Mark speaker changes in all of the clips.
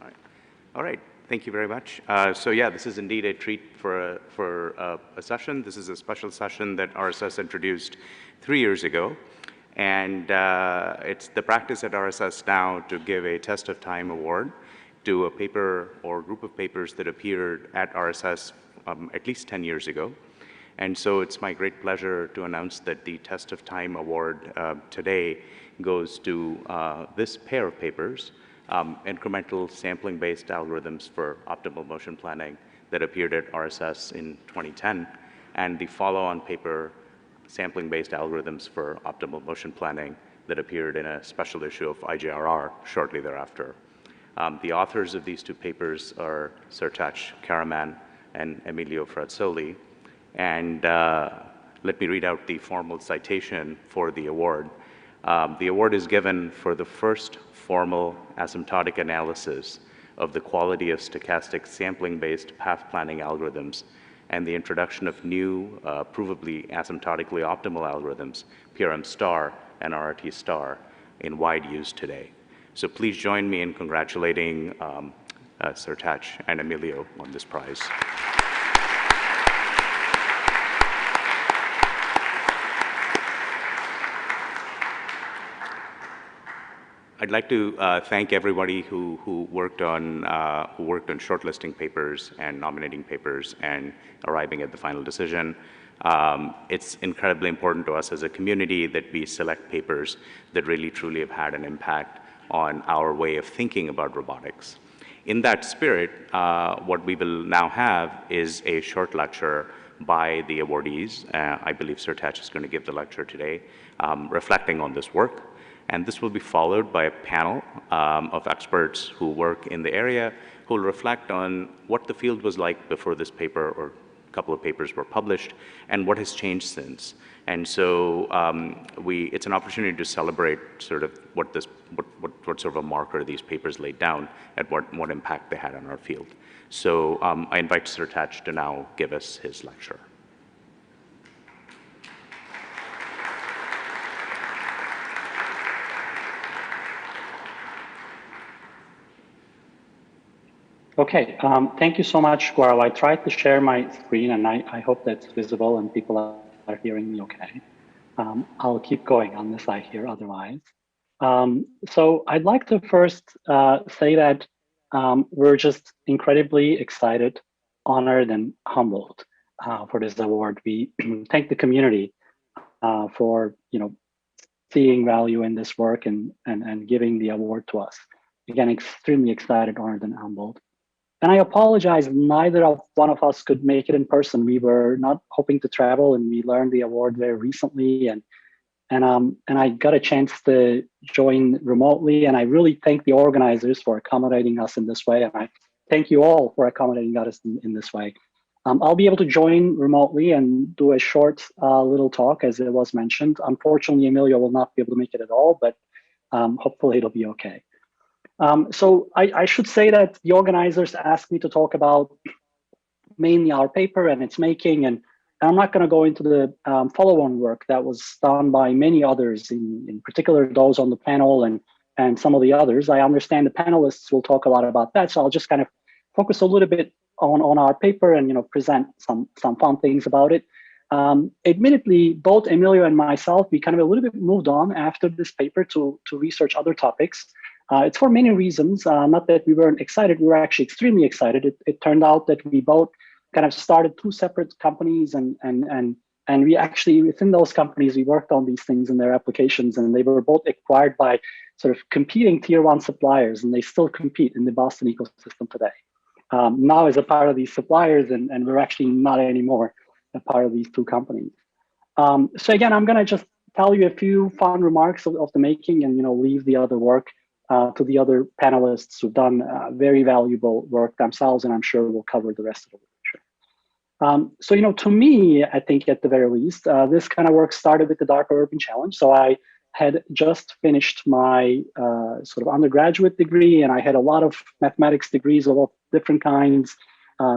Speaker 1: All right. All right. Thank you very much. So yeah, this is indeed a treat for a session. This is a special session that RSS introduced 3 years ago. And it's the practice at RSS now to give a Test of Time award to a paper or group of papers that appeared at RSS at least 10 years ago. And so it's my great pleasure to announce that the Test of Time award today goes to this pair of papers, Incremental Sampling-Based Algorithms for Optimal Motion Planning, that appeared at RSS in 2010, and the follow-on paper, Sampling-Based Algorithms for Optimal Motion Planning, that appeared in a special issue of IJRR shortly thereafter. The authors of these two papers are Sertac Karaman and Emilio Frazzoli. And let me read out the formal citation for the award. The award is given for the first formal asymptotic analysis of the quality of stochastic sampling-based path planning algorithms and the introduction of new, provably asymptotically optimal algorithms, PRM star and RRT star, in wide use today. So please join me in congratulating Sertac and Emilio on this prize. I'd like to thank everybody who worked on shortlisting papers and nominating papers and arriving at the final decision. It's incredibly important to us as a community that we select papers that really truly have had an impact on our way of thinking about robotics. In that spirit, what we will now have is a short lecture by the awardees. I believe Sertac is going to give the lecture today, reflecting on this work. And this will be followed by a panel of experts who work in the area who will reflect on what the field was like before this paper or a couple of papers were published and what has changed since. And so it's an opportunity to celebrate sort of what sort of a marker these papers laid down and what impact they had on our field. So I invite Sertac to now give us his lecture.
Speaker 2: Okay, thank you so much, Gaurav. I tried to share my screen, and I hope that's visible and people are hearing me okay. I'll keep going unless I hear otherwise. So I'd like to first say that we're just incredibly excited, honored, and humbled for this award. We thank the community for seeing value in this work and giving the award to us. Again, extremely excited, honored, and humbled. And I apologize, neither of one of us could make it in person. We were not hoping to travel, and we learned the award very recently. And I got a chance to join remotely, and I really thank the organizers for accommodating us in this way. And I thank you all for accommodating us in this way. I'll be able to join remotely and do a short little talk, as it was mentioned. Unfortunately, Emilio will not be able to make it at all, but hopefully it'll be okay. So I should say that the organizers asked me to talk about mainly our paper and its making, and I'm not going to go into the follow-on work that was done by many others, in particular those on the panel and some of the others. I understand the panelists will talk a lot about that, so I'll just kind of focus a little bit on our paper and present some fun things about it. Admittedly, both Emilio and myself, we kind of a little bit moved on after this paper to research other topics. It's for many reasons, not that we weren't excited, we were actually extremely excited. It turned out that we both kind of started two separate companies and we actually, within those companies, we worked on these things in their applications, and they were both acquired by sort of competing tier one suppliers, and they still compete in the Boston ecosystem today. Now as a part of these suppliers, and we're actually not anymore a part of these two companies. So again, I'm gonna just tell you a few fun remarks of the making and leave the other work to the other panelists who've done very valuable work themselves, and I'm sure we'll cover the rest of the lecture. So, to me, I think at the very least, this kind of work started with the DARPA Urban Challenge. So I had just finished my sort of undergraduate degree, and I had a lot of mathematics degrees of all different kinds,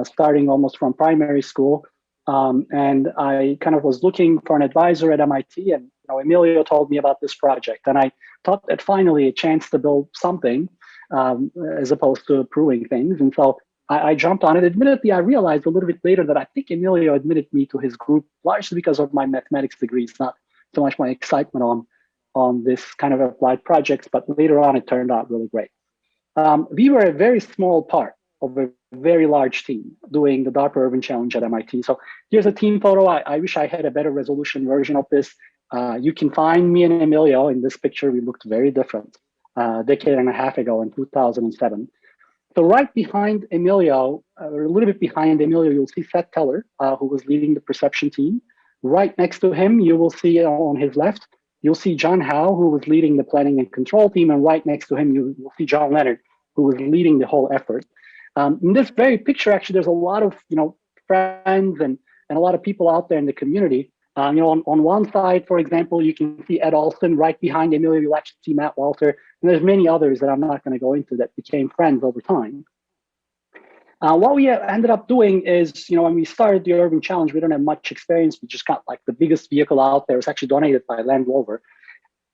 Speaker 2: starting almost from primary school. And I kind of was looking for an advisor at MIT, and Emilio told me about this project, and I thought that finally a chance to build something as opposed to proving things. And so I jumped on it. Admittedly, I realized a little bit later that I think Emilio admitted me to his group largely because of my mathematics degrees, not so much my excitement on this kind of applied projects, but later on it turned out really great. We were a very small part of a very large team doing the DARPA Urban Challenge at MIT. So here's a team photo. I wish I had a better resolution version of this. You can find me and Emilio in this picture. We looked very different a decade and a half ago in 2007. So right behind Emilio, or a little bit behind Emilio, you'll see Seth Teller, who was leading the perception team. Right next to him, you will see on his left, you'll see John Howe, who was leading the planning and control team. And right next to him, you'll see John Leonard, who was leading the whole effort. In this very picture, actually, there's a lot of friends and a lot of people out there in the community. On one side, for example, you can see Ed Alston. Right behind Emilio, you'll actually see Matt Walter. And there's many others that I'm not going to go into that became friends over time. What we ended up doing is, when we started the Urban Challenge, we don't have much experience. We just got like the biggest vehicle out there. It was actually donated by Land Rover.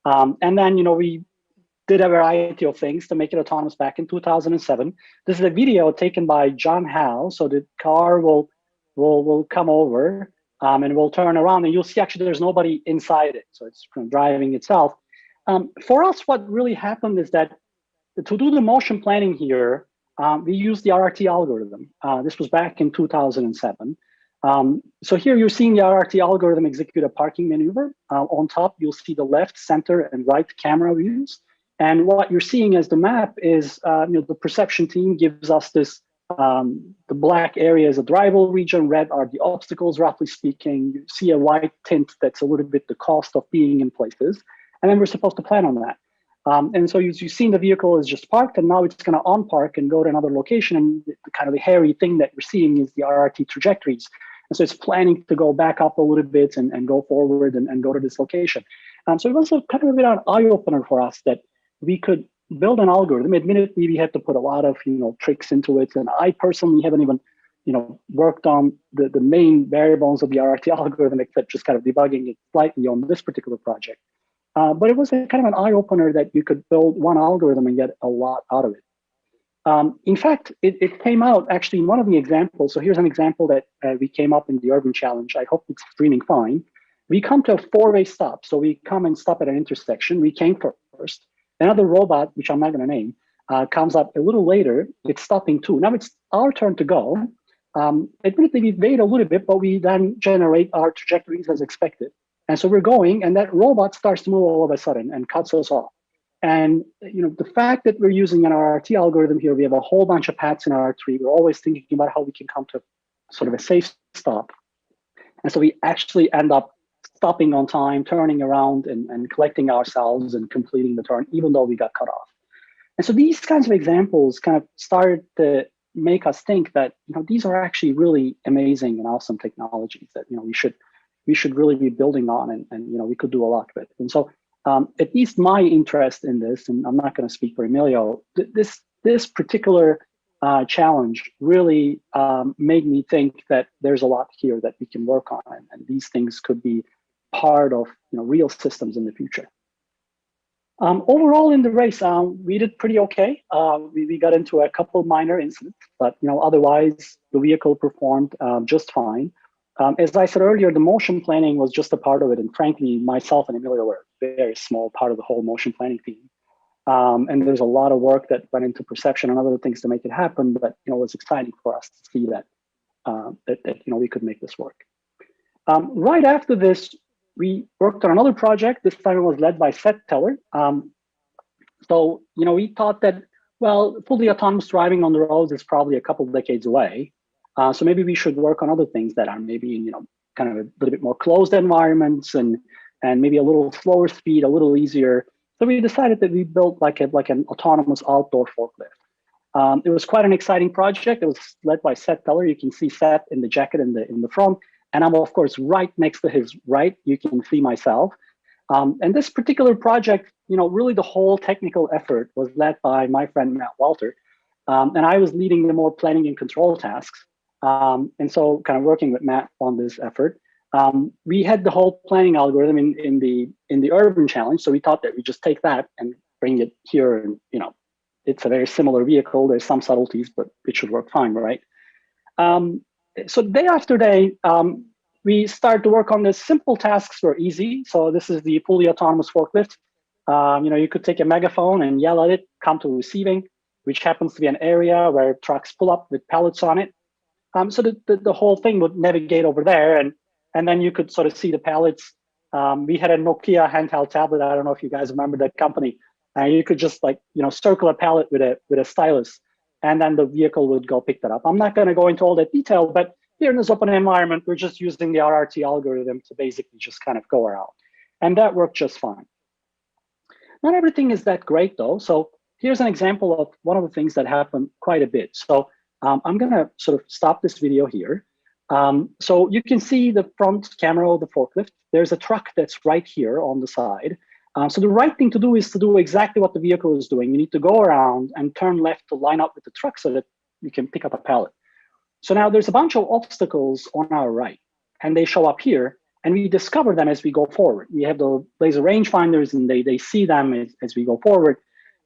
Speaker 2: And then, we did a variety of things to make it autonomous back in 2007. This is a video taken by John Howe. So the car will come over. And we'll turn around and you'll see actually there's nobody inside it. So it's driving itself. For us, what really happened is that to do the motion planning here, we used the RRT algorithm. This was back in 2007. So here you're seeing the RRT algorithm execute a parking maneuver. On top, you'll see the left, center, and right camera views. And what you're seeing as the map is the perception team gives us this. The black area is a drivable region, red are the obstacles, roughly speaking. You see a white tint that's a little bit the cost of being in places. And then we're supposed to plan on that. And so you've seen the vehicle is just parked, and now it's going to unpark and go to another location. And the kind of the hairy thing that you're seeing is the RRT trajectories. And so it's planning to go back up a little bit and go forward and go to this location. So it was kind of a bit of an eye-opener for us that we could build an algorithm. Admittedly, we had to put a lot of tricks into it, and I personally haven't even worked on the main variables of the RRT algorithm, except just kind of debugging it slightly on this particular project. But it was a kind of an eye opener that you could build one algorithm and get a lot out of it. In fact, it came out actually in one of the examples. So here's an example that we came up in the Urban Challenge. I hope it's streaming fine. We come to a four-way stop. So we come and stop at an intersection. We came first. Another robot, which I'm not going to name, comes up a little later. It's stopping too. Now it's our turn to go. Admittedly, we wait a little bit, but we then generate our trajectories as expected. And so we're going, and that robot starts to move all of a sudden and cuts us off. And the fact that we're using an RRT algorithm here, we have a whole bunch of paths in our tree. We're always thinking about how we can come to sort of a safe stop. And so we actually end up stopping on time, turning around and collecting ourselves and completing the turn, even though we got cut off. And so these kinds of examples kind of started to make us think that these are actually really amazing and awesome technologies that we should really be building on and we could do a lot with. And so at least my interest in this, and I'm not going to speak for Emilio, this particular challenge really made me think that there's a lot here that we can work on, and these things could be part of real systems in the future. Overall in the race, we did pretty okay. We got into a couple minor incidents, but otherwise the vehicle performed just fine. As I said earlier, the motion planning was just a part of it, and frankly, myself and Emilio were a very small part of the whole motion planning team. And there's a lot of work that went into perception and other things to make it happen, but it was exciting for us to see that we could make this work. Right after this, we worked on another project. This time it was led by Seth Teller. So we thought that, well, fully autonomous driving on the roads is probably a couple of decades away. So maybe we should work on other things that are maybe in kind of a little bit more closed environments and maybe a little slower speed, a little easier. So we decided that we built like an autonomous outdoor forklift. It was quite an exciting project. It was led by Seth Teller. You can see Seth in the jacket in the front, and I'm of course right next to his right. You can see myself. And this particular project, really the whole technical effort was led by my friend Matt Walter, and I was leading the more planning and control tasks. And so kind of working with Matt on this effort. We had the whole planning algorithm in the Urban Challenge, so we thought that we just take that and bring it here, and it's a very similar vehicle. There's some subtleties, but it should work fine, right? So day after day, we start to work on this. Simple tasks were easy. So this is the fully autonomous forklift. You could take a megaphone and yell at it, come to receiving, which happens to be an area where trucks pull up with pallets on it. So the whole thing would navigate over there, and then you could sort of see the pallets. We had a Nokia handheld tablet. I don't know if you guys remember that company. You could just circle a pallet with a stylus, and then the vehicle would go pick that up. I'm not going to go into all that detail, but here in this open environment, we're just using the RRT algorithm to basically just kind of go around, and that worked just fine. Not everything is that great though. So here's an example of one of the things that happened quite a bit. So I'm going to sort of stop this video here. So you can see the front camera of the forklift. There's a truck that's right here on the side. So the right thing to do is to do exactly what the vehicle is doing. You need to go around and turn left to line up with the truck so that you can pick up a pallet. So now there's a bunch of obstacles on our right, and they show up here, and we discover them as we go forward. We have the laser rangefinders, and they see them as we go forward.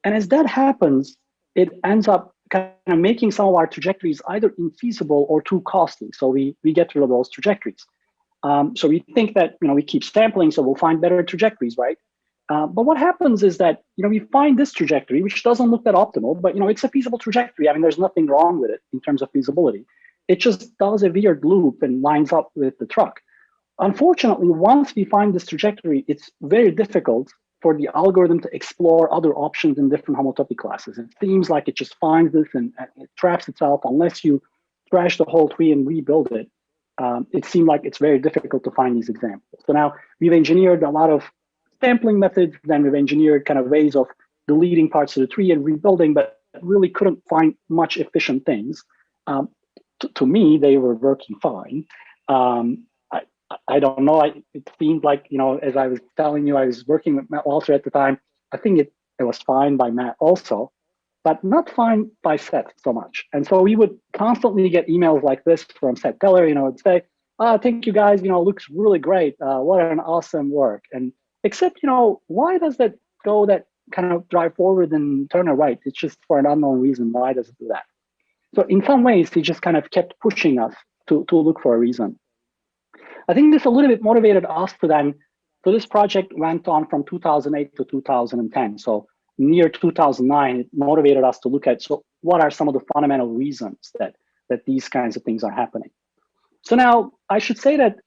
Speaker 2: And as that happens, it ends up kind of making some of our trajectories either infeasible or too costly. So we get rid of those trajectories. So we think that we keep sampling, so we'll find better trajectories, right? But what happens is that we find this trajectory, which doesn't look that optimal, but it's a feasible trajectory. I mean, there's nothing wrong with it in terms of feasibility. It just does a weird loop and lines up with the truck. Unfortunately, once we find this trajectory, it's very difficult for the algorithm to explore other options in different homotopy classes. It seems like it just finds this and it traps itself unless you trash the whole tree and rebuild it. It seemed like it's very difficult to find these examples. So now we've engineered a lot of sampling methods, then we've engineered kind of ways of deleting parts of the tree and rebuilding, but really couldn't find much efficient things. To me, they were working fine. I don't know. It seemed like, as I was telling you, I was working with Matt Walter at the time. I think it was fine by Matt also, but not fine by Seth so much. And so we would constantly get emails like this from Seth Teller, it'd say, thank you guys, looks really great. What an awesome work. And except, why does that go that kind of drive forward and turn right? It's just for an unknown reason. Why does it do that? So in some ways, he just kind of kept pushing us to look for a reason. I think this a little bit motivated us to then, so this project went on from 2008 to 2010. So near 2009, it motivated us to look at, so what are some of the fundamental reasons that these kinds of things are happening? So now I should say that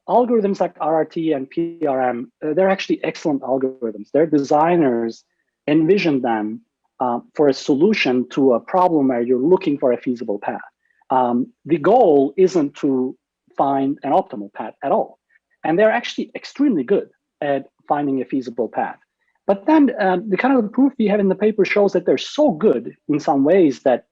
Speaker 2: algorithms like RRT and PRM, they're actually excellent algorithms. Their designers envisioned them for a solution to a problem where you're looking for a feasible path. The goal isn't to find an optimal path at all. And they're actually extremely good at finding a feasible path. But then the kind of proof we have in the paper shows that they're so good in some ways that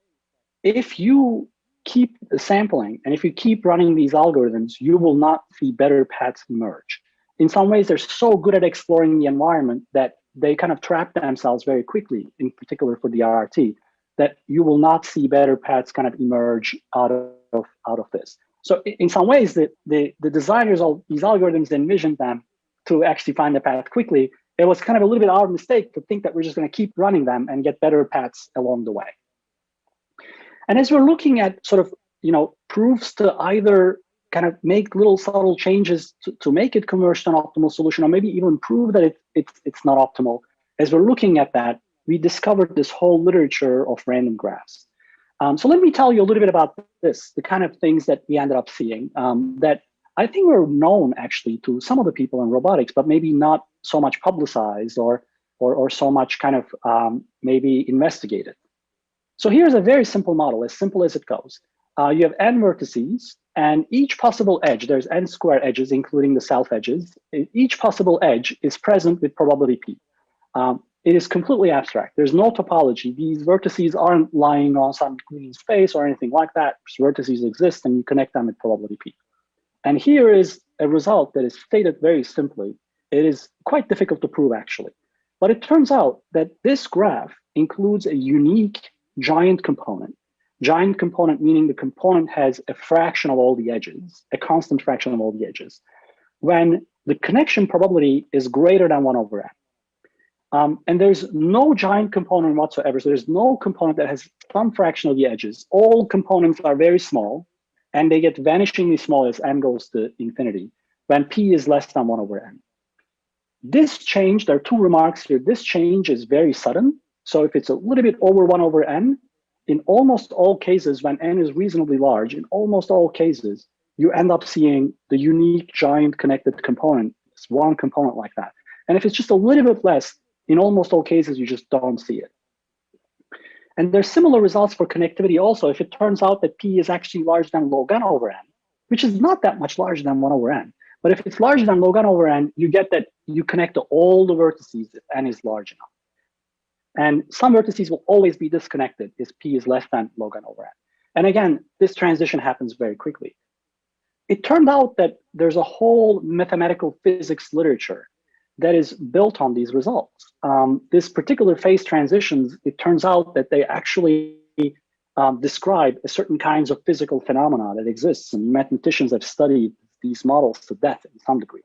Speaker 2: if you keep sampling and if you keep running these algorithms, you will not see better paths emerge. In some ways, they're so good at exploring the environment that they kind of trap themselves very quickly, in particular for the RRT, that you will not see better paths kind of emerge out of this. So in some ways, the designers of these algorithms envisioned them to actually find the path quickly. It was kind of a little bit our mistake to think that we're just going to keep running them and get better paths along the way. And as we're looking at sort of, proofs to either kind of make little subtle changes to make it converge to an optimal solution, or maybe even prove that it's not optimal, as we're looking at that, we discovered this whole literature of random graphs. So let me tell you a little bit about this, the kind of things that we ended up seeing that I think were known actually to some of the people in robotics, but maybe not so much publicized or so much kind of maybe investigated. So here's a very simple model, as simple as it goes. You have n vertices, and each possible edge, there's n square edges, including the self edges. Each possible edge is present with probability p. It is completely abstract. There's no topology. These vertices aren't lying on some green space or anything like that. Vertices exist, and you connect them with probability p. And here is a result that is stated very simply. It is quite difficult to prove, actually. But it turns out that this graph includes a unique giant component. Giant component meaning the component has a fraction of all the edges, a constant fraction of all the edges, when the connection probability is greater than 1 over n. And there's no giant component whatsoever. So there's no component that has some fraction of the edges. All components are very small, and they get vanishingly small as n goes to infinity when p is less than 1 over n. This change, there are two remarks here. This change is very sudden. So if it's a little bit over 1 over n, in almost all cases, when n is reasonably large, in almost all cases, you end up seeing the unique giant connected component. It's one component like that. And if it's just a little bit less, in almost all cases, you just don't see it. And there's similar results for connectivity also. If it turns out that p is actually larger than log n over n, which is not that much larger than 1 over n, but if it's larger than log n over n, you get that you connect to all the vertices if n is large enough. And some vertices will always be disconnected if p is less than log n over n. And again, this transition happens very quickly. It turned out that there's a whole mathematical physics literature that is built on these results. This particular phase transitions, it turns out that they actually describe certain kinds of physical phenomena that exists, and mathematicians have studied these models to death in some degree.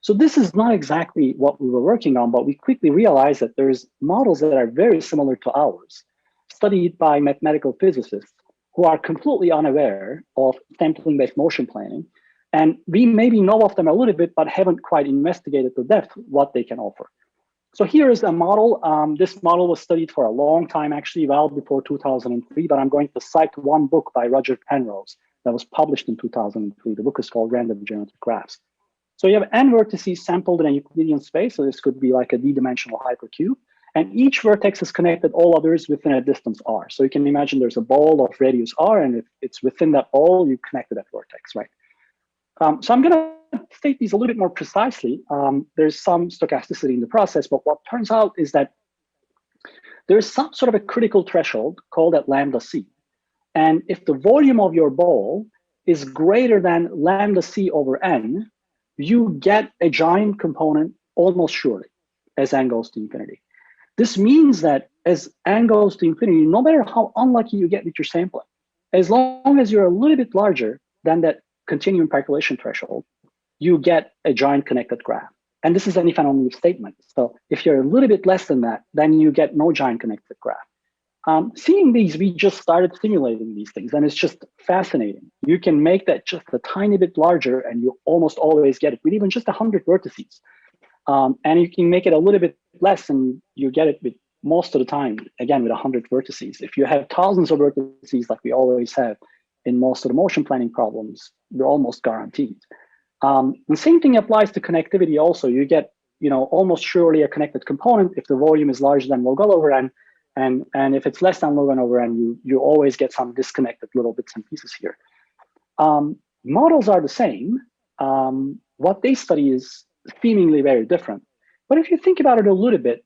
Speaker 2: So this is not exactly what we were working on, but we quickly realized that there's models that are very similar to ours, studied by mathematical physicists who are completely unaware of sampling-based motion planning. And we maybe know of them a little bit, but haven't quite investigated to depth what they can offer. So here is a model. This model was studied for a long time, actually, well before 2003, but I'm going to cite one book by Roger Penrose that was published in 2003. The book is called Random Geometric Graphs. So you have n vertices sampled in a Euclidean space. So this could be like a d-dimensional hypercube. And each vertex is connected all others within a distance r. So you can imagine there's a ball of radius r, and if it's within that ball, you connect to that vertex, right? So I'm going to state these a little bit more precisely. There's some stochasticity in the process, but what turns out is that there's some sort of a critical threshold called at lambda c. And if the volume of your ball is greater than lambda c over n, you get a giant component almost surely as n goes to infinity. This means that as n goes to infinity, no matter how unlucky you get with your sampling, as long as you're a little bit larger than that continuum calculation threshold, you get a giant connected graph. And this is an if and only if statement. So if you're a little bit less than that, then you get no giant connected graph. Seeing these, we just started simulating these things, and it's just fascinating. You can make that just a tiny bit larger, and you almost always get it with even just 100 vertices. And you can make it a little bit less, and you get it with most of the time, again, with 100 vertices. If you have thousands of vertices, like we always have in most of the motion planning problems, you're almost guaranteed. The same thing applies to connectivity also. You get, almost surely a connected component if the volume is larger than log L over n, and if it's less than log n over n, you always get some disconnected little bits and pieces here. Models are the same. What they study is seemingly very different. But if you think about it a little bit,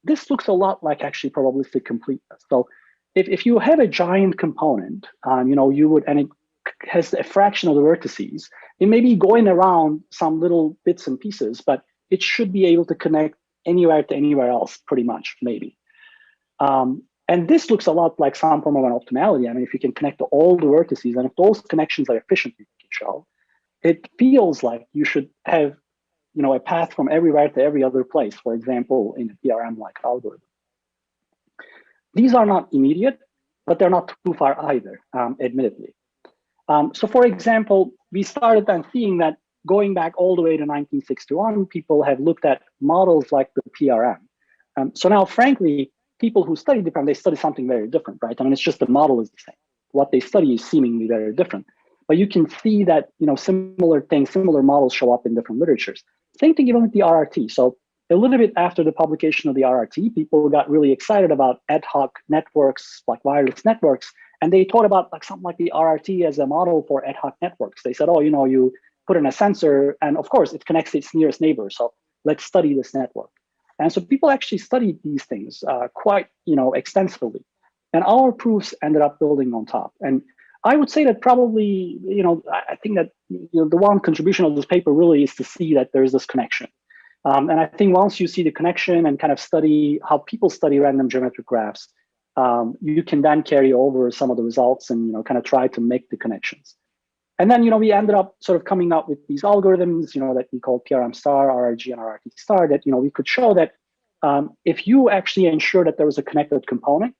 Speaker 2: this looks a lot like actually probabilistic completeness. So if you have a giant component, you would, and it has a fraction of the vertices, it may be going around some little bits and pieces, but it should be able to connect anywhere to anywhere else, pretty much, maybe. And this looks a lot like some form of an optimality. I mean, if you can connect to all the vertices, and if those connections are efficient, you can show, it feels like you should have, a path from everywhere to every other place, for example, in a PRM-like algorithm. These are not immediate, but they're not too far either, admittedly. So for example, we started then seeing that going back all the way to 1961, people have looked at models like the PRM. So now, frankly, people who study the PRM, they study something very different, right? I mean, it's just the model is the same. What they study is seemingly very different. But you can see that, similar things, similar models show up in different literatures. Same thing even with the RRT. So a little bit after the publication of the RRT, people got really excited about ad hoc networks, like wireless networks, and they thought about something like the RRT as a model for ad hoc networks. They said, oh, you put in a sensor, and of course, it connects its nearest neighbor. So let's study this network. And so people actually studied these things quite, extensively. And our proofs ended up building on top. And I would say that probably, I think that the one contribution of this paper really is to see that there's this connection. And I think once you see the connection and kind of study how people study random geometric graphs, you can then carry over some of the results and kind of try to make the connections. And then we ended up sort of coming up with these algorithms that we call PRM star, RRG, and RRT star that we could show that if you actually ensure that there is a connected component,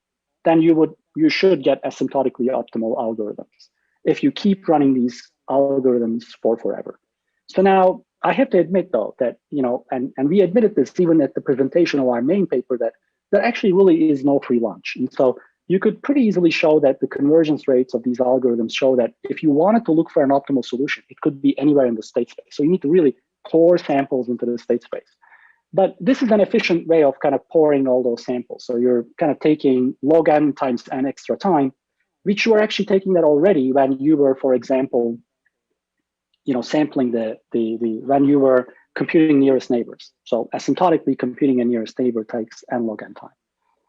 Speaker 2: then you should get asymptotically optimal algorithms if you keep running these algorithms for forever. So now I have to admit though that, and we admitted this even at the presentation of our main paper, that there actually really is no free lunch. And so you could pretty easily show that the convergence rates of these algorithms show that if you wanted to look for an optimal solution, it could be anywhere in the state space. So you need to really pour samples into the state space. But this is an efficient way of kind of pouring all those samples. So you're kind of taking log n times n extra time, which you were actually taking that already when you were, for example, sampling when you were computing nearest neighbors. So asymptotically computing a nearest neighbor takes n log n time.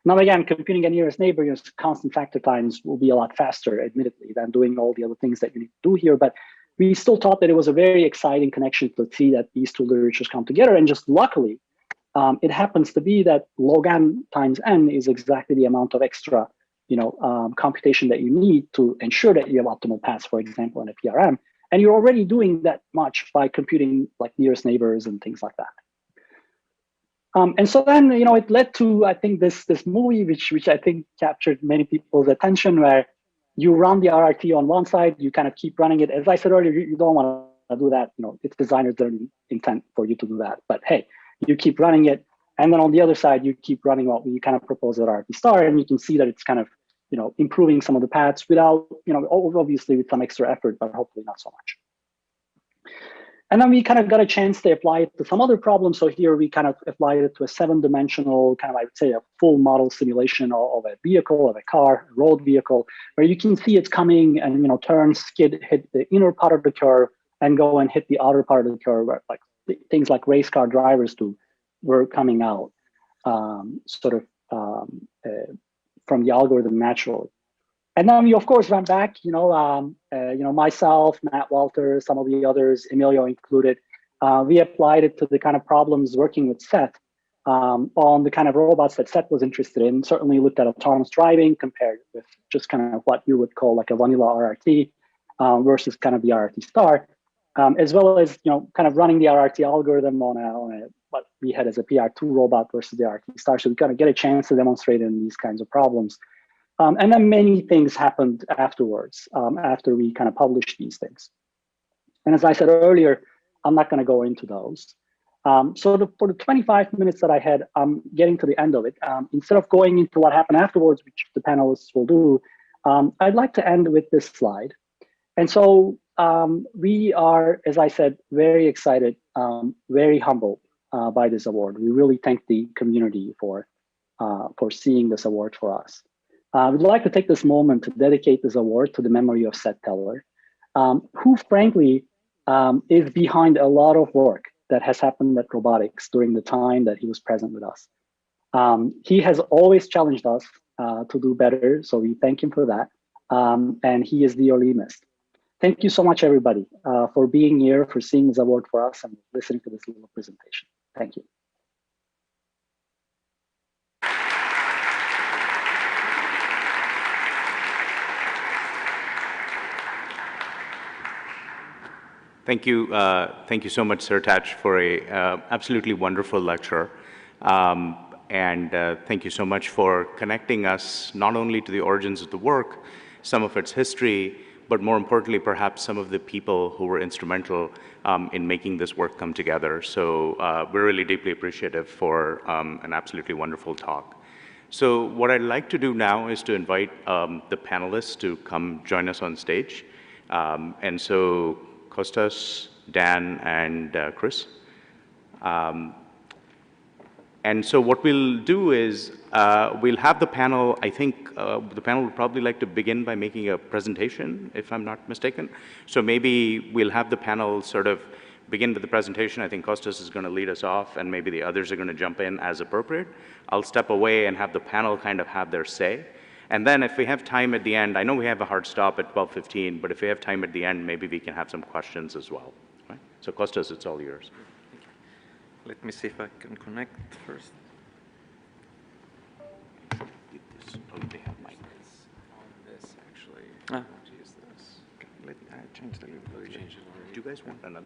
Speaker 2: Now again, computing a nearest neighbor, your constant factor times will be a lot faster, admittedly, than doing all the other things that you need to do here. But we still thought that it was a very exciting connection to see that these two literatures come together. And just luckily, it happens to be that log n times n is exactly the amount of extra computation that you need to ensure that you have optimal paths, for example, in a PRM. And you're already doing that much by computing like nearest neighbors and things like that. And so then, it led to, I think, this movie, which I think captured many people's attention, where you run the RRT on one side, you kind of keep running it. As I said earlier, you don't want to do that. It's designers that intent for you to do that. But hey, you keep running it. And then on the other side, you keep running what we kind of propose at RRT star. And you can see that it's kind of, improving some of the paths without, obviously with some extra effort, but hopefully not so much. And then we kind of got a chance to apply it to some other problems. So here we kind of applied it to a 7-dimensional kind of, I would say, a full model simulation of a vehicle, of a car, a road vehicle, where you can see it's coming and, turn, skid, hit the inner part of the curve and go and hit the outer part of the curve, where like things like race car drivers were coming out from the algorithm naturally. And then we, of course, went back, myself, Matt Walter, some of the others, Emilio included. We applied it to the kind of problems working with Seth on the kind of robots that Seth was interested in. Certainly looked at autonomous driving compared with just kind of what you would call like a vanilla RRT versus kind of the RRT star, as well as, kind of running the RRT algorithm on what we had as a PR2 robot versus the RRT star. So we kind of get a chance to demonstrate in these kinds of problems. And then many things happened afterwards, after we kind of published these things. And as I said earlier, I'm not going to go into those. For the 25 minutes that I had, I'm getting to the end of it. Instead of going into what happened afterwards, which the panelists will do, I'd like to end with this slide. And so we are, as I said, very excited, very humbled by this award. We really thank the community for seeing this award for us. We'd like to take this moment to dedicate this award to the memory of Seth Teller, who frankly is behind a lot of work that has happened at Robotics during the time that he was present with us. He has always challenged us to do better, so we thank him for that, and he is dearly missed. Thank you so much, everybody, for being here, for seeing this award for us, and listening to this little presentation. Thank you.
Speaker 1: Thank you so much, Sertac, for a absolutely wonderful lecture. And thank you so much for connecting us not only to the origins of the work, some of its history, but more importantly, perhaps some of the people who were instrumental in making this work come together. So we're really deeply appreciative for an absolutely wonderful talk. So what I'd like to do now is to invite the panelists to come join us on stage. And so Kostas, Dan, and Kris. And so what we'll do is we'll have the panel, I think the panel would probably like to begin by making a presentation, if I'm not mistaken. So maybe we'll have the panel sort of begin with the presentation. I think Kostas is going to lead us off, and maybe the others are going to jump in as appropriate. I'll step away and have the panel kind of have their say. And then if we have time at the end, I know we have a hard stop at 12:15, but if we have time at the end, maybe we can have some questions as well. Right? So Kostas, it's all yours.
Speaker 3: Let me see if I can connect first.
Speaker 1: They have mic.
Speaker 3: On this, actually. I want to use this. Okay, let me change the link.
Speaker 1: Do you guys want another?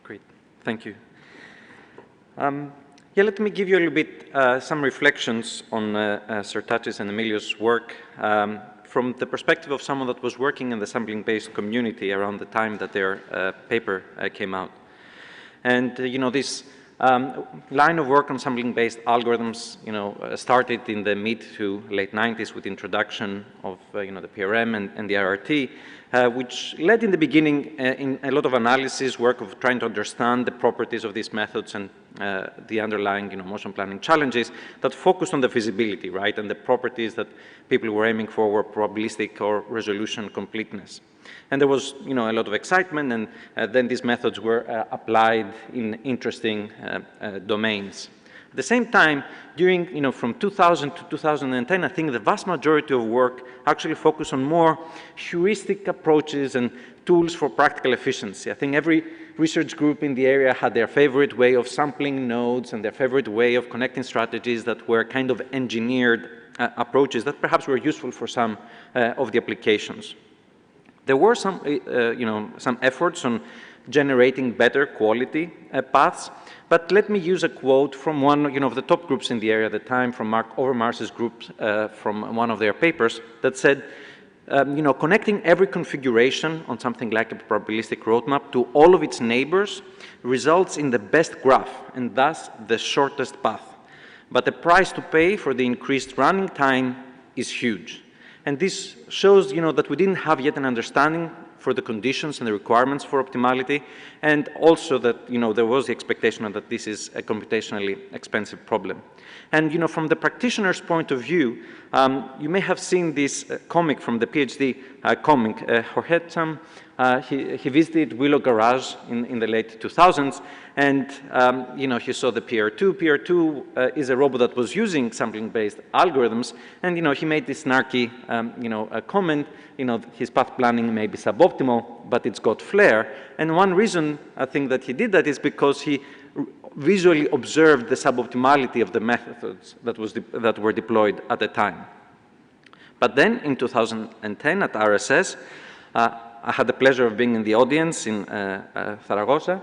Speaker 3: Great, thank you. Yeah, let me give you a little bit some reflections on Sertac's and Emilio's work from the perspective of someone that was working in the sampling-based community around the time that their paper came out. And this line of work on sampling-based algorithms, started in the mid to late 90s with the introduction of the PRM and the RRT, which led in the beginning in a lot of analysis work of trying to understand the properties of these methods and the underlying motion planning challenges that focused on the feasibility, right, and the properties that people were aiming for were probabilistic or resolution completeness. And there was a lot of excitement, and then these methods were applied in interesting domains. At the same time, during, from 2000 to 2010, I think the vast majority of work actually focused on more heuristic approaches and tools for practical efficiency. I think every research group in the area had their favorite way of sampling nodes and their favorite way of connecting strategies that were kind of engineered approaches that perhaps were useful for some of the applications. There were some, some efforts on generating better quality paths, but let me use a quote from one of the top groups in the area at the time, from Mark Overmars's group, from one of their papers, that said, connecting every configuration on something like a probabilistic roadmap to all of its neighbors results in the best graph and thus the shortest path. But the price to pay for the increased running time is huge. And this shows, that we didn't have yet an understanding for the conditions and the requirements for optimality, and also that, there was the expectation that this is a computationally expensive problem. And, from the practitioner's point of view, you may have seen this comic from the PhD comic. Jorge, he visited Willow Garage in the late 2000s, and, he saw the PR2. PR2 is a robot that was using sampling-based algorithms, and, he made this snarky, a comment, his path planning may be suboptimal, but it's got flair. And one reason I think that he did that is because he visually observed the suboptimality of the methods that were deployed at the time. But then in 2010 at RSS, I had the pleasure of being in the audience in Zaragoza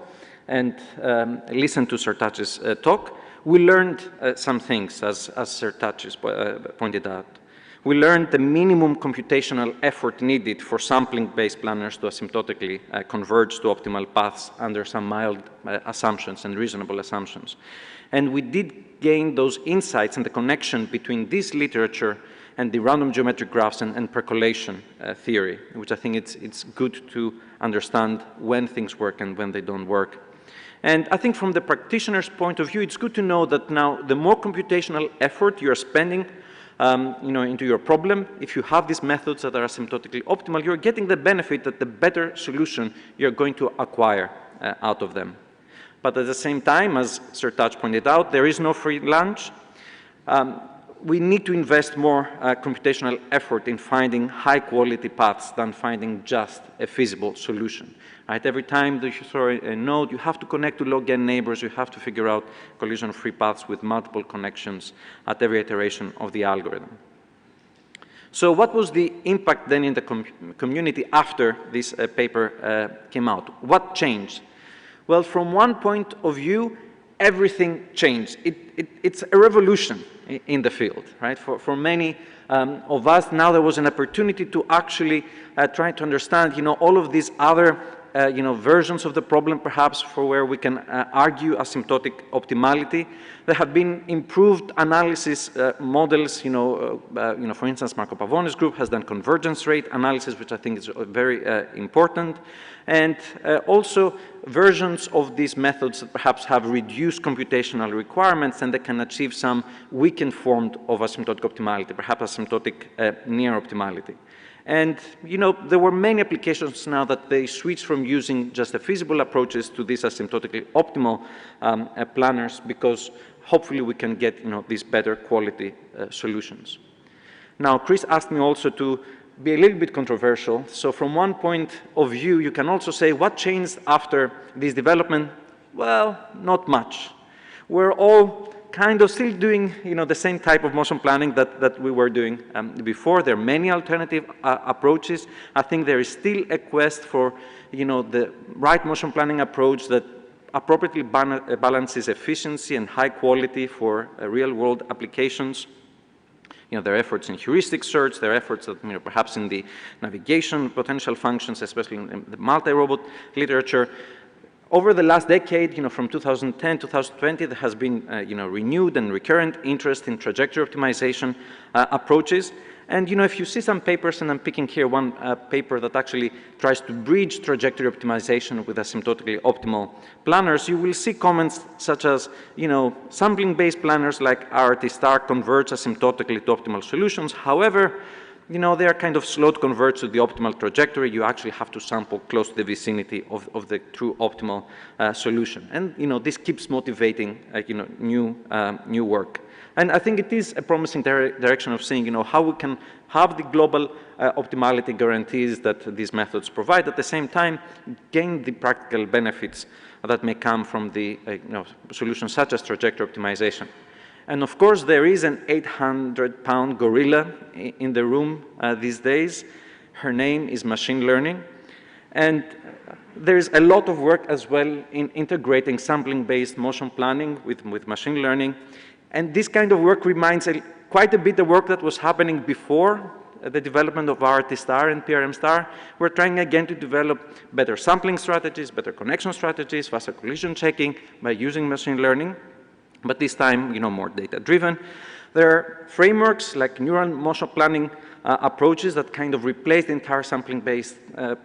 Speaker 3: and listened to Sertac's talk. We learned some things, as Sertac pointed out. We learned the minimum computational effort needed for sampling-based planners to asymptotically converge to optimal paths under some mild assumptions and reasonable assumptions. And we did gain those insights and the connection between this literature and the random geometric graphs and percolation theory, which I think it's good to understand when things work and when they don't work. And I think from the practitioner's point of view, it's good to know that now the more computational effort you're spending into your problem, if you have these methods that are asymptotically optimal, you're getting the benefit that the better solution you're going to acquire out of them. But at the same time, as Sertac pointed out, there is no free lunch. We need to invest more computational effort in finding high-quality paths than finding just a feasible solution. Right? Every time that you throw a node, you have to connect to log-n neighbors. You have to figure out collision-free paths with multiple connections at every iteration of the algorithm. So what was the impact then in the community after this paper came out? What changed? Well, from one point of view, everything changed. It's a revolution in the field, right? For many of us, now there was an opportunity to actually try to understand, all of these other, versions of the problem, perhaps, for where we can argue asymptotic optimality. There have been improved analysis models, for instance, Marco Pavone's group has done convergence rate analysis, which I think is very important. And also versions of these methods that perhaps have reduced computational requirements and that can achieve some weakened form of asymptotic optimality, perhaps asymptotic near optimality. And, there were many applications now that they switched from using just the feasible approaches to these asymptotically optimal planners, because hopefully we can get, these better quality solutions. Now, Kris asked me also to be a little bit controversial. So from one point of view, you can also say, what changed after this development? Well, not much. We're all kind of still doing, the same type of motion planning that we were doing before. There are many alternative approaches. I think there is still a quest for, the right motion planning approach that appropriately balances efficiency and high quality for real-world applications. Their efforts in heuristic search, their efforts that, perhaps in the navigation potential functions, especially in the multi-robot literature. Over the last decade, from 2010 to 2020, there has been, renewed and recurrent interest in trajectory optimization approaches. And, if you see some papers, and I'm picking here one paper that actually tries to bridge trajectory optimization with asymptotically optimal planners, you will see comments such as, sampling-based planners like RT star converge asymptotically to optimal solutions. However, they are kind of slow to converge to the optimal trajectory. You actually have to sample close to the vicinity of the true optimal solution. And, this keeps motivating, new work. And I think it is a promising direction of seeing, how we can have the global optimality guarantees that these methods provide, at the same time gain the practical benefits that may come from the solutions such as trajectory optimization. And of course, there is an 800-pound gorilla in the room these days. Her name is machine learning. And there's a lot of work as well in integrating sampling-based motion planning with machine learning. And this kind of work reminds quite a bit of work that was happening before the development of RT star and PRM star. We're trying again to develop better sampling strategies, better connection strategies, faster collision checking by using machine learning, but this time, more data-driven. There are frameworks like neural motion planning approaches that kind of replace the entire sampling-based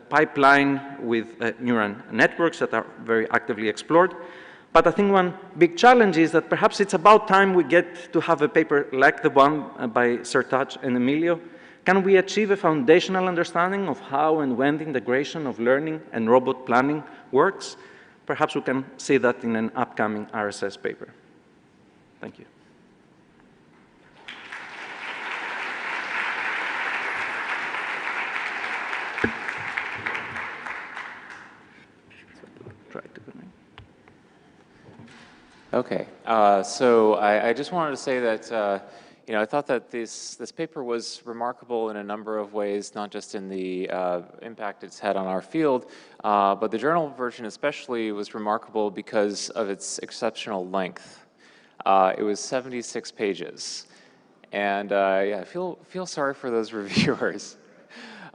Speaker 3: pipeline with neural networks that are very actively explored. But I think one big challenge is that perhaps it's about time we get to have a paper like the one by Sertac and Emilio. Can we achieve a foundational understanding of how and when the integration of learning and robot planning works? Perhaps we can see that in an upcoming RSS paper. Thank you.
Speaker 4: Okay, so I just wanted to say that I thought that this paper was remarkable in a number of ways, not just in the impact it's had on our field, but the journal version especially was remarkable because of its exceptional length. It was 76 pages, and yeah, I feel sorry for those reviewers.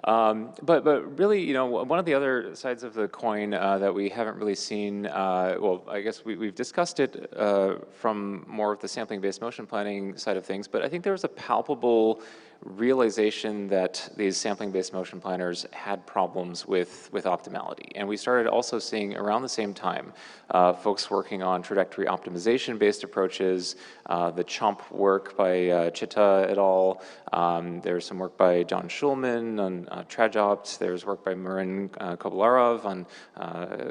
Speaker 4: But really, one of the other sides of the coin that we haven't really seen, well, I guess we've discussed it from more of the sampling-based motion planning side of things, but I think there was a palpable realization that these sampling-based motion planners had problems with optimality. And we started also seeing around the same time folks working on trajectory optimization-based approaches, the CHOMP work by Chitta et al. There's some work by John Schulman on TrajOpt. There's work by Murin Kobalarov on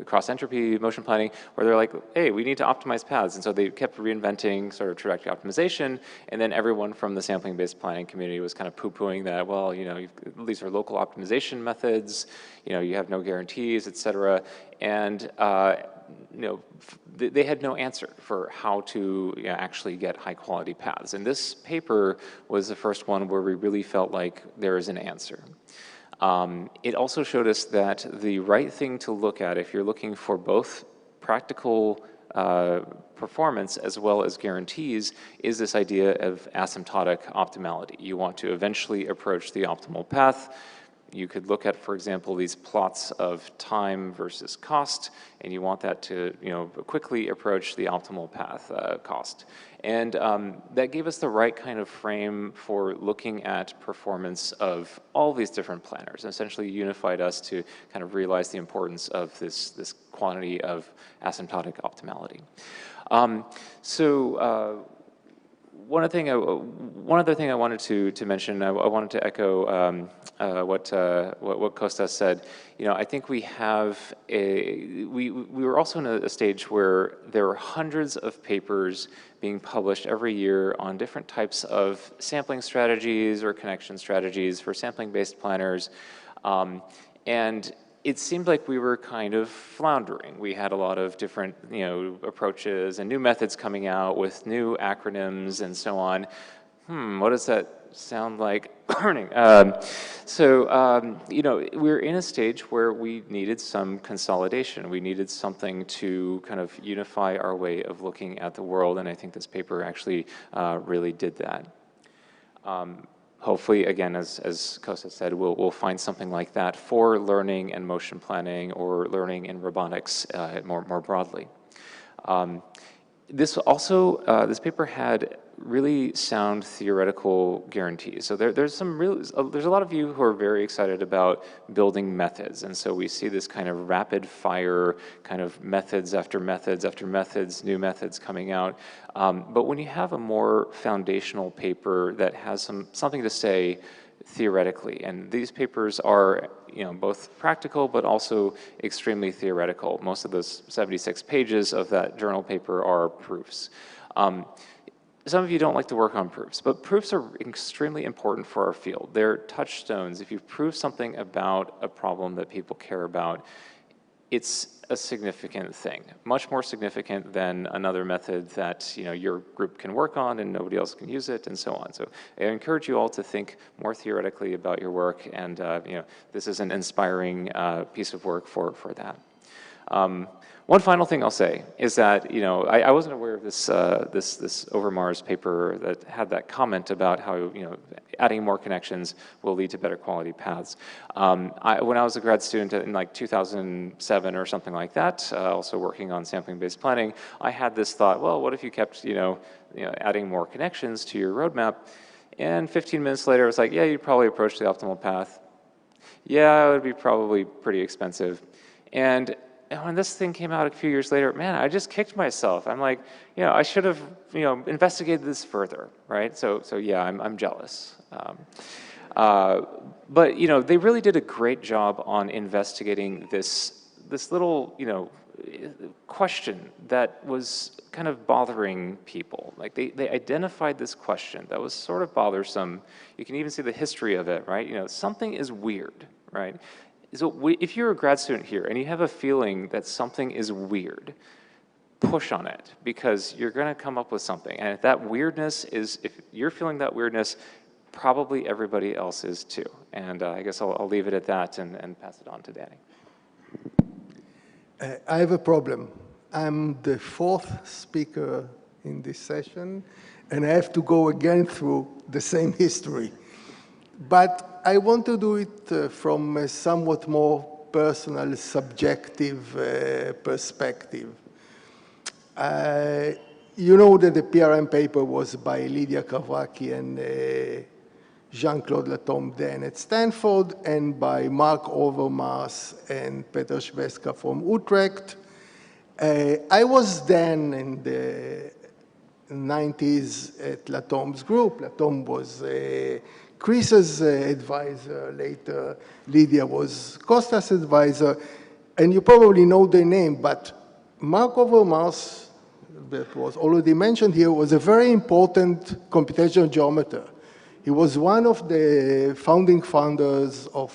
Speaker 4: cross-entropy motion planning, where they're like, hey, we need to optimize paths. And so they kept reinventing sort of trajectory optimization, and then everyone from the sampling-based planning community was kind of poo-pooing that, well, these are local optimization methods, you have no guarantees, et cetera. And they had no answer for how to actually get high-quality paths. And this paper was the first one where we really felt like there is an answer. It also showed us that the right thing to look at if you're looking for both practical performance as well as guarantees is this idea of asymptotic optimality. You want to eventually approach the optimal path. You could look at, for example, these plots of time versus cost, and you want that to quickly approach the optimal path cost. And that gave us the right kind of frame for looking at performance of all these different planners, and essentially unified us to kind of realize the importance of this quantity of asymptotic optimality. One other thing I wanted to mention, I wanted to echo what Kostas said. I think we were also in a stage where there were hundreds of papers being published every year on different types of sampling strategies or connection strategies for sampling-based planners, and it seemed like we were kind of floundering. We had a lot of different, approaches and new methods coming out with new acronyms and so on. What does that sound like learning. You know, we're in a stage where we needed some consolidation. We needed something to kind of unify our way of looking at the world, and I think this paper actually really did that. Hopefully, again, as Kostas said, we'll find something like that for learning and motion planning or learning in robotics more broadly. This paper had really sound theoretical guarantees. So there's a lot of you who are very excited about building methods, and so we see this kind of rapid fire kind of methods after methods after methods, new methods coming out. But when you have a more foundational paper that has something to say theoretically, and these papers are, you know, both practical but also extremely theoretical. Most of those 76 pages of that journal paper are proofs. Some of you don't like to work on proofs, but proofs are extremely important for our field. They're touchstones. If you prove something about a problem that people care about, it's a significant thing, much more significant than another method that, you know, your group can work on and nobody else can use it, and so on. So I encourage you all to think more theoretically about your work, and you know, this is an inspiring piece of work for that. One final thing I'll say is that, you know, I wasn't aware of this Overmars paper that had that comment about how, you know, adding more connections will lead to better quality paths. When I was a grad student in like 2007 or something like that, also working on sampling-based planning, I had this thought, well, what if you kept, you know, adding more connections to your roadmap? And 15 minutes later, it was like, yeah, you'd probably approach the optimal path. Yeah, it would be probably pretty expensive. And when this thing came out a few years later, man, I just kicked myself. I'm like, you know, I should have, you know, investigated this further, right? So yeah, I'm jealous. But you know, they really did a great job on investigating this little, you know, question that was kind of bothering people. Like they identified this question that was sort of bothersome. You can even see the history of it, right? You know, something is weird, right? So if you're a grad student here and you have a feeling that something is weird, push on it, because you're going to come up with something. And if that weirdness is, if you're feeling that weirdness, probably everybody else is too. And I guess I'll leave it at that and pass it on to Danny.
Speaker 5: I have a problem. I'm the fourth speaker in this session, and I have to go again through the same history. But I want to do it from a somewhat more personal, subjective perspective. You know that the PRM paper was by Lydia Kawraki and Jean-Claude Latomme then at Stanford, and by Mark Overmars and Peter Schweska from Utrecht. I was then in the 90s at Latomme's group. Latomme was Kris's advisor. Later, Lydia was Kostas' advisor. And you probably know their name, but Mark Overmars, that was already mentioned here, was a very important computational geometer. He was one of the founding founders of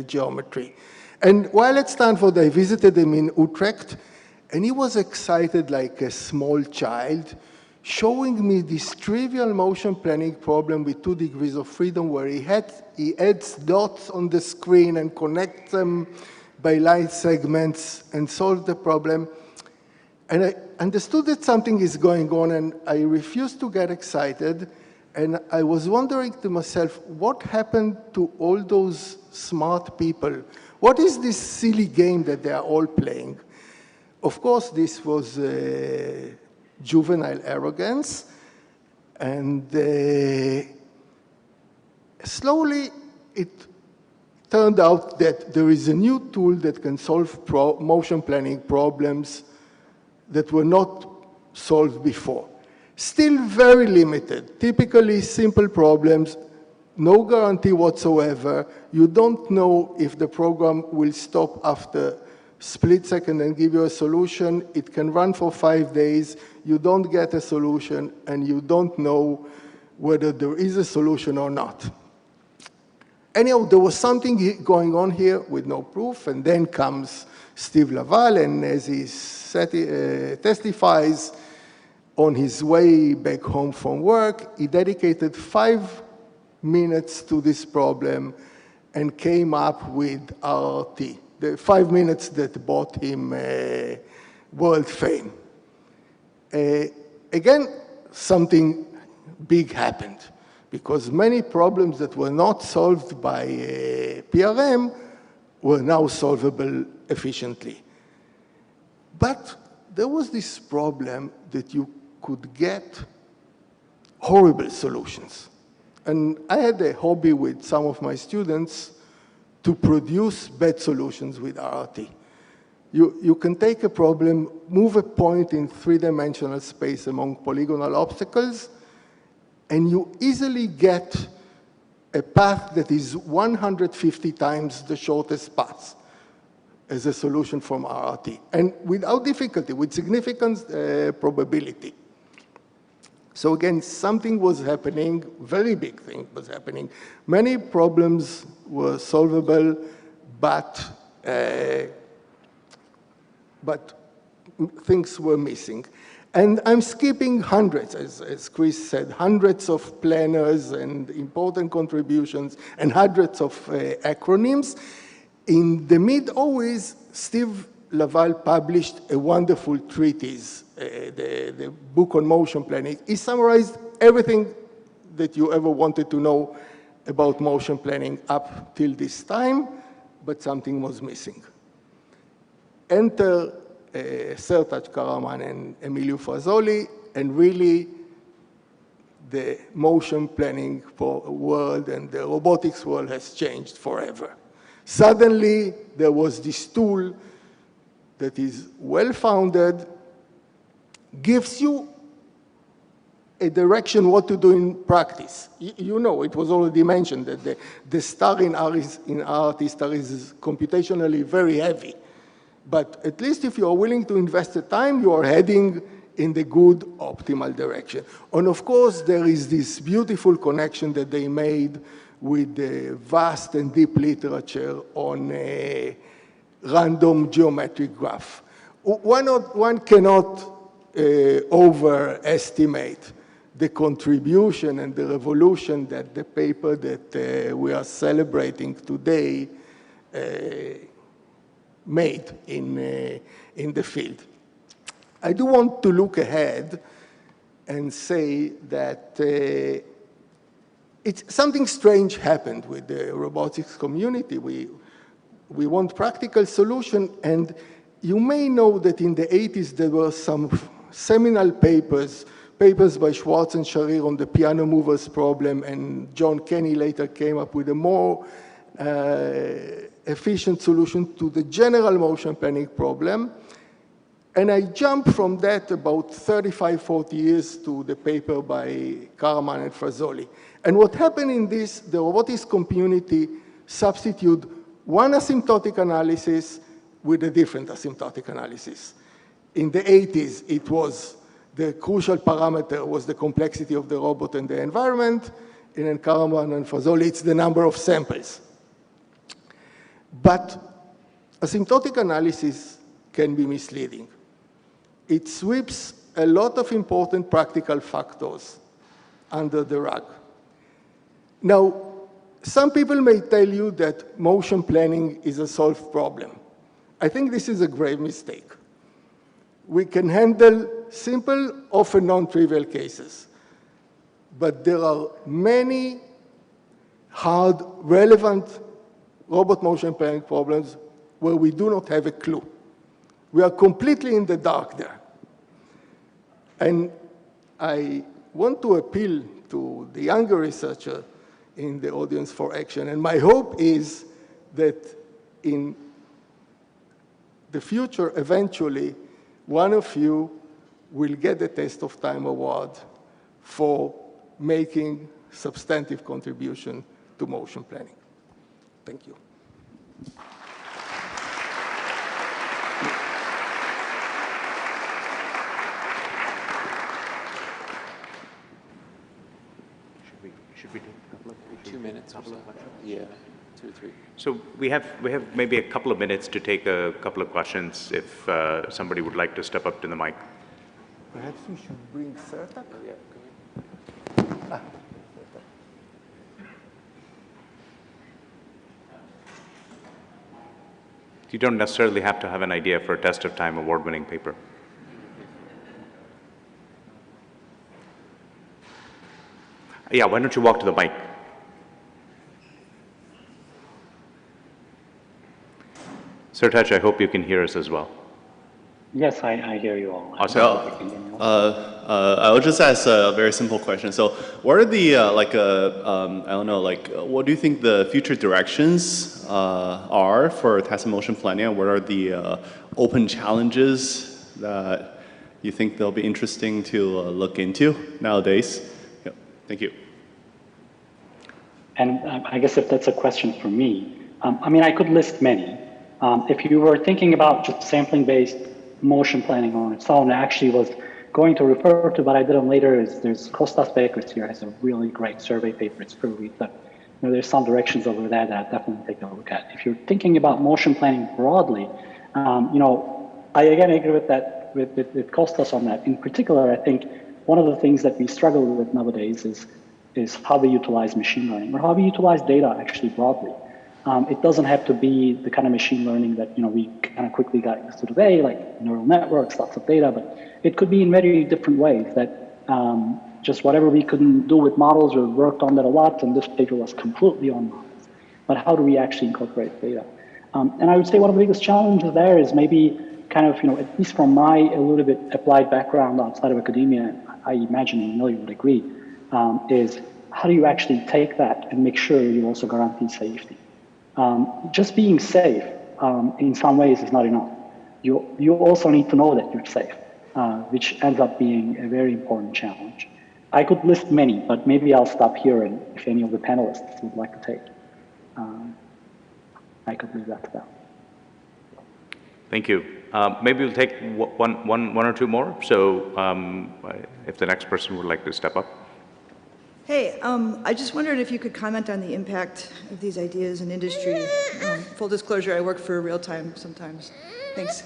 Speaker 5: geometry. And while at Stanford, I visited him in Utrecht, and he was excited like a small child, showing me this trivial motion planning problem with 2 degrees of freedom, where he adds dots on the screen and connects them by line segments and solve the problem. And I understood that something is going on, and I refused to get excited. And I was wondering to myself, what happened to all those smart people? What is this silly game that they are all playing? Of course, this was juvenile arrogance. And slowly, it turned out that there is a new tool that can solve motion planning problems that were not solved before. Still very limited, typically simple problems, no guarantee whatsoever. You don't know if the program will stop after split second and give you a solution. It can run for 5 days. You don't get a solution, and you don't know whether there is a solution or not. Anyhow, there was something going on here with no proof, and then comes Steve Laval, and as he testifies, on his way back home from work, he dedicated 5 minutes to this problem and came up with RRT, the 5 minutes that brought him world fame. Again, something big happened, because many problems that were not solved by PRM were now solvable efficiently. But there was this problem that you could get horrible solutions. And I had a hobby with some of my students to produce bad solutions with RRT. You can take a problem, move a point in three-dimensional space among polygonal obstacles, and you easily get a path that is 150 times the shortest path as a solution from RRT, and without difficulty, with significant probability. So again, something was happening, very big thing was happening. Many problems were solvable, but things were missing. And I'm skipping hundreds, as Kris said, hundreds of planners and important contributions and hundreds of acronyms. In the mid-'80s, Steve Laval published a wonderful treatise, the book on motion planning. He summarized everything that you ever wanted to know about motion planning up till this time, but something was missing. Enter Sertac Karaman and Emilio Frazzoli, and really the motion planning world and the robotics world has changed forever. Suddenly, there was this tool that is well-founded, gives you a direction what to do in practice. You know, it was already mentioned that the star in RRT star is computationally very heavy. But at least if you are willing to invest the time, you are heading in the good, optimal direction. And of course, there is this beautiful connection that they made with the vast and deep literature on a random geometric graph. One cannot overestimate the contribution and the revolution that the paper that we are celebrating today made in the field. I do want to look ahead and say that something strange happened with the robotics community. We want practical solution, and you may know that in the 80s there were some seminal papers by Schwartz and Sharir on the piano movers problem, and John Kenny later came up with a more efficient solution to the general motion planning problem. And I jumped from that about 35, 40 years to the paper by Karaman and Frazzoli. And what happened in this, the robotics community substituted one asymptotic analysis with a different asymptotic analysis. In the 80s, it was the crucial parameter was the complexity of the robot and the environment. And in Karaman and Frazzoli, it's the number of samples. But asymptotic analysis can be misleading. It sweeps a lot of important practical factors under the rug. Now, some people may tell you that motion planning is a solved problem. I think this is a grave mistake. We can handle simple, often non-trivial cases. But there are many hard, relevant robot motion planning problems where we do not have a clue. We are completely in the dark there. And I want to appeal to the younger researcher in the audience for action. And my hope is that in the future, eventually, one of you will get the Test of Time Award for making substantive contribution to motion planning. Thank you.
Speaker 1: Should we take a couple of
Speaker 4: 2 minutes or so? Yeah, 2 or 3.
Speaker 1: So we have maybe a couple of minutes to take a couple of questions if somebody would like to step up to the mic.
Speaker 5: Perhaps we should bring Sertac?
Speaker 4: Yeah, go ahead.
Speaker 1: You don't necessarily have to have an idea for a test of time award-winning paper. Yeah, why don't you walk to the mic? Sertac, I hope you can hear us as well.
Speaker 2: Yes, I hear you all.
Speaker 1: Awesome.
Speaker 6: I will just ask a very simple question. So, what are the I don't know, what do you think the future directions are for task and motion planning? And what are the open challenges that you think they'll be interesting to look into nowadays? Yeah. Thank you.
Speaker 2: And I guess if that's a question for me, I mean, I could list many. If you were thinking about just sampling-based motion planning on its own, I actually was going to refer to, but I did them later, is there's Kostas Bekris here has a really great survey paper. It's pretty, but there's some directions over there that I'd definitely take a look at. If you're thinking about motion planning broadly, I again agree with that, with Kostas on that. In particular, I think one of the things that we struggle with nowadays is how we utilize machine learning, or how we utilize data actually broadly. It doesn't have to be the kind of machine learning that we kind of quickly got used to today, like neural networks, lots of data, but it could be in very different ways that just whatever we couldn't do with models, we worked on that a lot, and this paper was completely on models. But how do we actually incorporate data? And I would say one of the biggest challenges there is maybe kind of, at least from my a little bit applied background outside of academia, I imagine Emilio would agree, is how do you actually take that and make sure you also guarantee safety? Just being safe in some ways is not enough. You also need to know that you're safe, which ends up being a very important challenge. I could list many, but maybe I'll stop here, and if any of the panelists would like to take, I could leave that to them.
Speaker 1: Thank you. Maybe we'll take one or two more. So if the next person would like to step up.
Speaker 7: Hey, I just wondered if you could comment on the impact of these ideas in industry. Full disclosure, I work for real time sometimes. Thanks.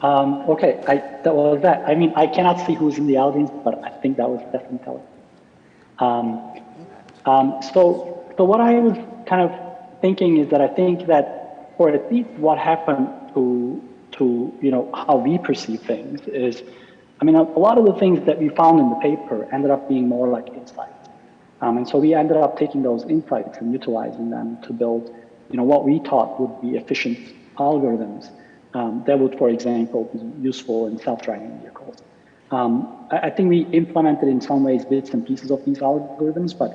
Speaker 2: Okay, that was that. I mean, I cannot see who's in the audience, but I think that was definitely So what I was kind of thinking is that I think that for at least what happened to how we perceive things is, I mean, a lot of the things that we found in the paper ended up being more like insights. And so we ended up taking those insights and utilizing them to build, what we thought would be efficient algorithms that would, for example, be useful in self-driving vehicles. I think we implemented in some ways bits and pieces of these algorithms, but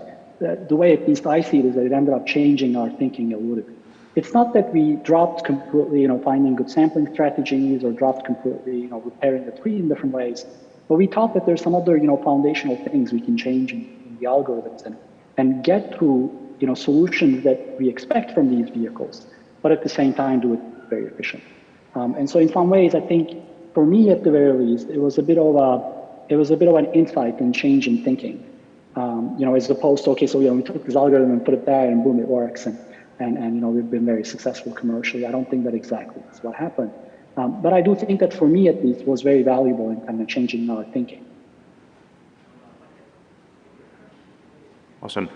Speaker 2: the way at least I see it is that it ended up changing our thinking a little bit. It's not that we dropped completely, finding good sampling strategies, or dropped completely, repairing the tree in different ways, but we thought that there's some other, foundational things we can change in the algorithms and get to, solutions that we expect from these vehicles, but at the same time do it very efficient. And so in some ways, I think for me at the very least, it was a bit of an insight and change in thinking, as opposed to, okay, so we took this algorithm and put it there and boom, it works. And we've been very successful commercially. I don't think that exactly is what happened. But I do think that for me, at least, was very valuable in kind of changing our thinking.
Speaker 1: Awesome.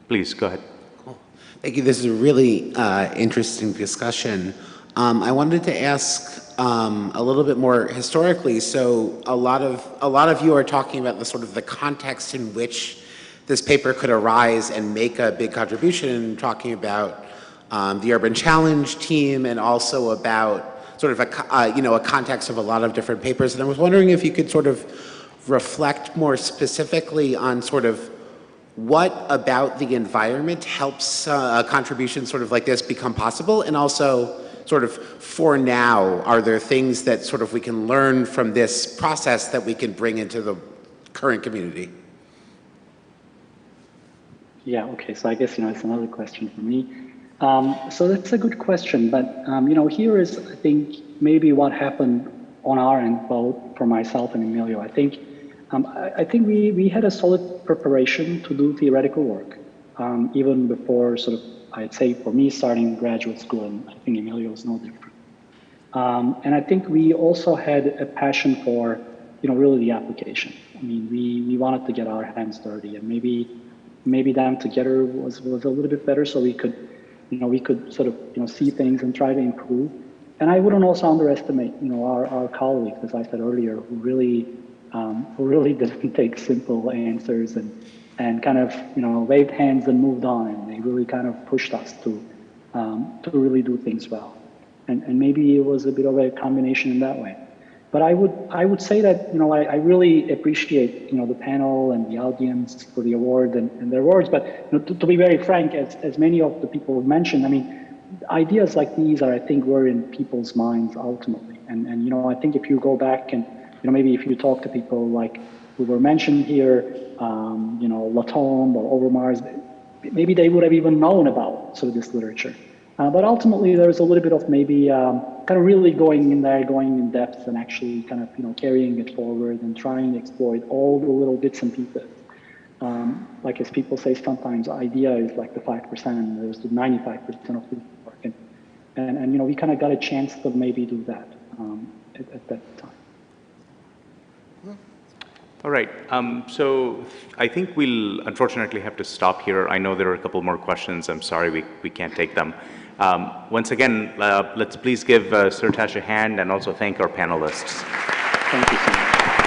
Speaker 1: Please, go ahead.
Speaker 8: Cool. Thank you. This is a really interesting discussion. I wanted to ask a little bit more historically. So a lot of you are talking about the context in which this paper could arise and make a big contribution, talking about the Urban Challenge team, and also about a context of a lot of different papers. And I was wondering if you could reflect more specifically on what about the environment helps a contribution like this become possible, and also for now, are there things that we can learn from this process that we can bring into the current community?
Speaker 2: Yeah, okay, so I guess, it's another question for me. So that's a good question, but, here is, I think, maybe what happened on our end, both for myself and Emilio. I think we had a solid preparation to do theoretical work, even before I'd say for me starting graduate school, and I think Emilio is no different. And I think we also had a passion for, really the application. I mean, we wanted to get our hands dirty, and maybe them together was a little bit better, so we could we could sort of, see things and try to improve. And I wouldn't also underestimate, our colleagues, as I said earlier, who really didn't take simple answers and kind of, waved hands and moved on, and they really kind of pushed us to really do things well. And maybe it was a bit of a combination in that way. But I would say that, I really appreciate, the panel and the audience for the award and their words. But to be very frank, as many of the people mentioned, I mean, ideas like these I think, were in people's minds ultimately. And I think if you go back and, maybe if you talk to people like who were mentioned here, Latombe or Overmars, maybe they would have even known about sort of this literature. But ultimately, there's a little bit of maybe kind of really going in there, going in depth, and actually kind of carrying it forward and trying to exploit all the little bits and pieces. Like as people say sometimes, idea is like the 5%, and there's the 95% of the work, and we kind of got a chance to maybe do that at that time.
Speaker 1: All right, so I think we'll unfortunately have to stop here. I know there are a couple more questions. I'm sorry we can't take them. Once again, let's please give Sertac a hand and also thank our panelists.
Speaker 2: Thank you so much.